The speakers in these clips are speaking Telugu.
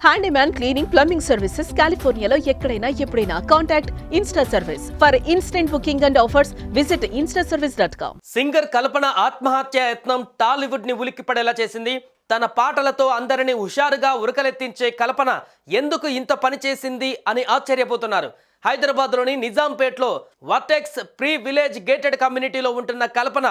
హ్యాండీమ్యాన్ క్లీనింగ్, ప్లంబింగ్ సర్వీసెస్ కాలిఫోర్నియాలో ఎక్కడైనా ఎప్పుడైనా. Contact Insta Service. For instant booking and offers visit instaservice.com. Singer Kalpana ఆత్మహత్య యత్నం టాలీవుడ్ ని ఉలిక్కిపడేలా చేసింది. తన పాటలతో అందరినీ హుషారుగా ఉరకలెత్తించే కల్పన ఎందుకు ఇంత పని చేసింది అని ఆశ్చర్యపోతున్నారు. హైదరాబాద్లోని నిజాంపేట్లో వర్టెక్స్ ప్రీ విలేజ్ గేటెడ్ కమ్యూనిటీలో ఉంటున్న కల్పన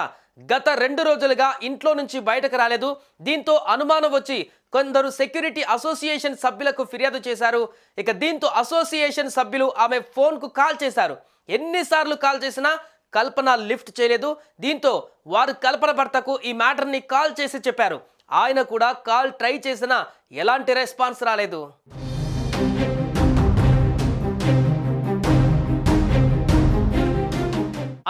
గత 2 రోజులుగా ఇంట్లో నుంచి బయటకు రాలేదు. దీంతో అనుమానం వచ్చి కొందరు సెక్యూరిటీ అసోసియేషన్ సభ్యులకు ఫిర్యాదు చేశారు. ఇక దీంతో అసోసియేషన్ సభ్యులు ఆమె ఫోన్కు కాల్ చేశారు. ఎన్నిసార్లు కాల్ చేసినా కల్పన లిఫ్ట్ చేయలేదు. దీంతో వారు కల్పన భర్తకు ఈ మ్యాటర్ని కాల్ చేసి చెప్పారు. ఆయన కూడా కాల్ ట్రై చేసినా ఎలాంటి రెస్పాన్స్ రాలేదు.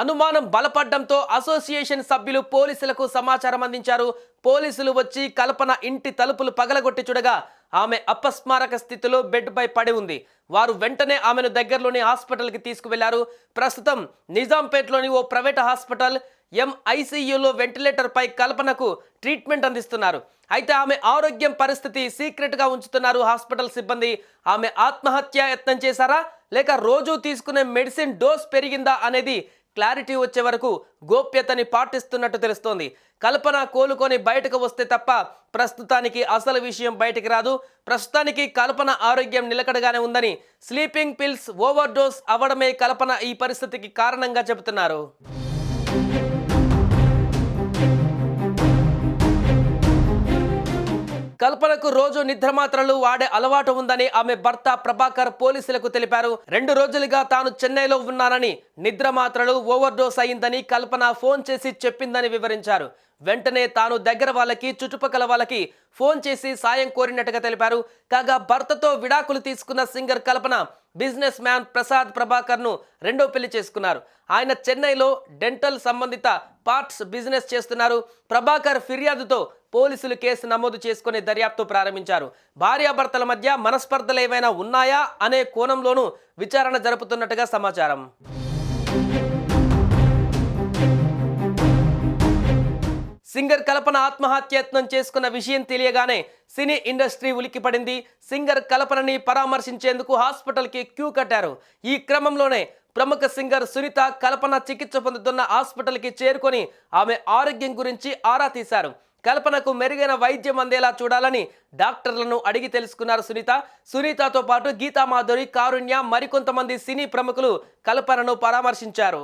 అనుమానం బలపడడంతో అసోసియేషన్ సభ్యులు పోలీసులకు సమాచారం అందించారు. పోలీసులు వచ్చి కల్పన ఇంటి తలుపులు పగలగొట్టి చూడగా ఆమె అపస్మారక స్థితిలో బెడ్పై పడి ఉంది. వారు వెంటనే ఆమెను దగ్గరలోని హాస్పిటల్కి తీసుకువెళ్లారు. ప్రస్తుతం నిజాంపేట్లోని ఓ ప్రైవేట్ హాస్పిటల్ ఎంఐసియులో వెంటిలేటర్పై కల్పనకు ట్రీట్మెంట్ అందిస్తున్నారు. అయితే ఆమె ఆరోగ్యం పరిస్థితి సీక్రెట్గా ఉంచుతున్నారు హాస్పిటల్ సిబ్బంది. ఆమె ఆత్మహత్య యత్నం చేశారా లేక రోజు తీసుకునే మెడిసిన్ డోస్ పెరిగిందా అనేది క్లారిటీ వచ్చే వరకు గోప్యతని పాటిస్తున్నట్టు తెలుస్తోంది. కల్పన కోలుకొని బయటకు వస్తే తప్ప ప్రస్తుతానికి అసలు విషయం బయటికి రాదు. ప్రస్తుతానికి కల్పన ఆరోగ్యం నిలకడగానే ఉందని, స్లీపింగ్ పిల్స్ ఓవర్ డోస్ అవ్వడమే కల్పన ఈ పరిస్థితికి కారణంగా చెబుతున్నారు. కల్పనకు రోజు నిద్ర మాత్రలు వాడే అలవాటు ఉందని ఆమె భర్త ప్రభాకర్ పోలీసులకు తెలిపారు. 2 రోజులుగా తాను చెన్నైలో ఉన్నానని, నిద్ర మాత్రలు ఓవర్ డోస్ అయిందని కల్పన ఫోన్ చేసి చెప్పిందని వివరించారు. వెంటనే తాను దగ్గర వాళ్ళకి, చుట్టుపక్కల వాళ్ళకి ఫోన్ చేసి సాయం కోరినట్టుగా తెలిపారు. కాగా భర్తతో విడాకులు తీసుకున్న సింగర్ కల్పన బిజినెస్ మ్యాన్ ప్రసాద్ ప్రభాకర్ను రెండో పెళ్లి చేసుకున్నారు. ఆయన చెన్నైలో డెంటల్ సంబంధిత పార్ట్స్ బిజినెస్ చేస్తున్నారు. ప్రభాకర్ ఫిర్యాదుతో పోలీసులు కేసు నమోదు చేసుకుని దర్యాప్తు ప్రారంభించారు. భార్యాభర్తల మధ్య మనస్పర్ధలు ఏమైనా ఉన్నాయా అనే కోణంలోనూ విచారణ జరుపుతున్నట్టుగా సమాచారం. సింగర్ కల్పన ఆత్మహత్యయత్నం చేసుకున్న విషయం తెలియగానే సినీ ఇండస్ట్రీ ఉలిక్కిపడింది. సింగర్ కల్పనని పరామర్శించేందుకు హాస్పిటల్కి క్యూ కట్టారు. ఈ క్రమంలోనే ప్రముఖ సింగర్ సునీత కల్పన చికిత్స పొందుతున్న హాస్పిటల్కి చేరుకొని ఆమె ఆరోగ్యం గురించి ఆరా తీశారు. కల్పనకు మెరుగైన వైద్యం అందేలా చూడాలని డాక్టర్లను అడిగి తెలుసుకున్నారు సునీత. సునీతతో పాటు గీతామాధురి, కారుణ్య, మరికొంతమంది సినీ ప్రముఖులు కల్పనను పరామర్శించారు.